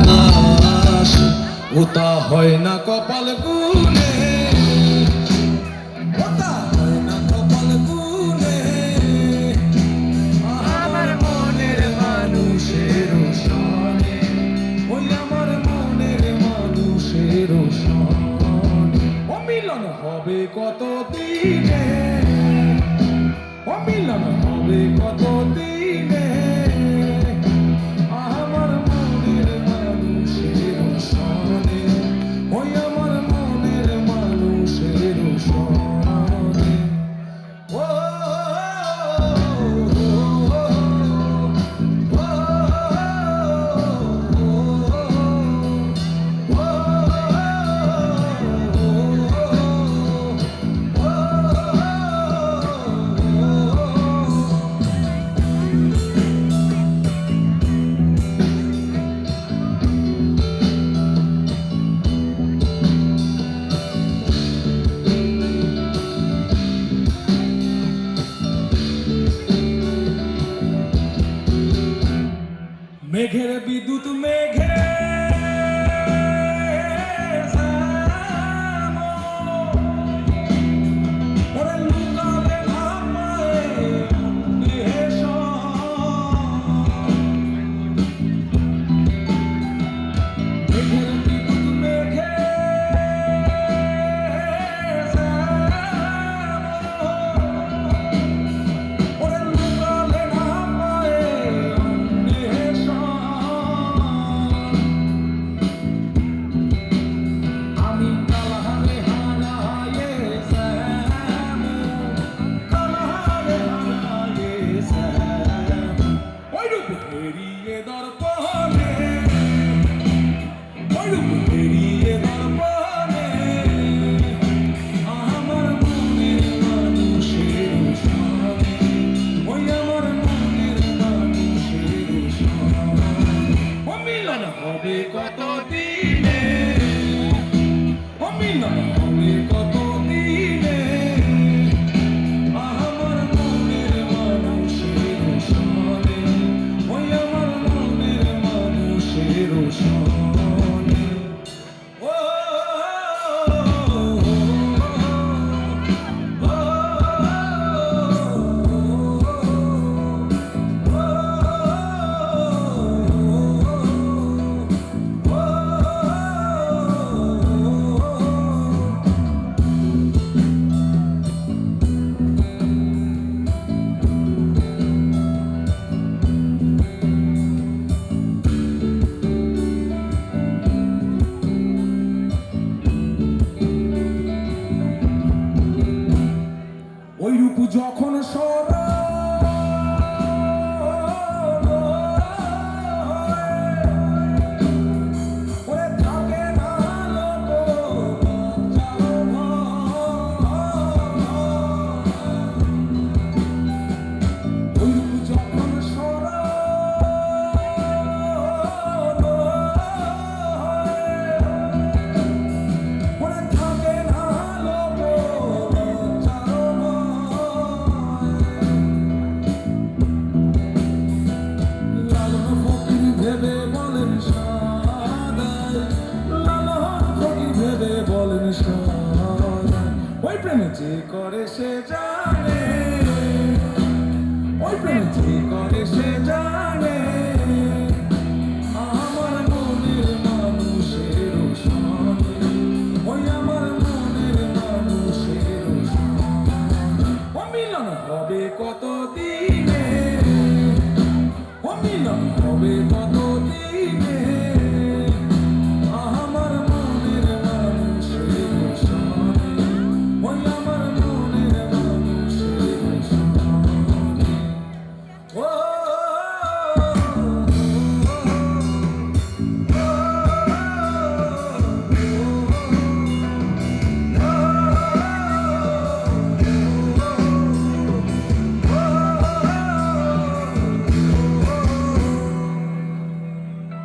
দাস ওটা হয় না কপাল গুনে, ওটা হয় না কপাল গুনে। আমার মনের মানুষের সনে, ওই আমার মনের মানুষের সনে অমিলন হবে কত দিনে, অমিলন হবে কত দিনে। আমার মনের মানুষের সনে, ওই আমার মনের মানুষের সনে। ও মেঘের বিদ্যুৎ মেঘে হবে কত দিনে, অমিলন হবে কত দিনে। আমার মনের মানুষের সনে, ওই আমার মনের মানুষের সনে। ও ওই রূপ যখন সরা ওই প্রেমে যে করে সে জানে, ওই প্রেমে যে করে সে জানে।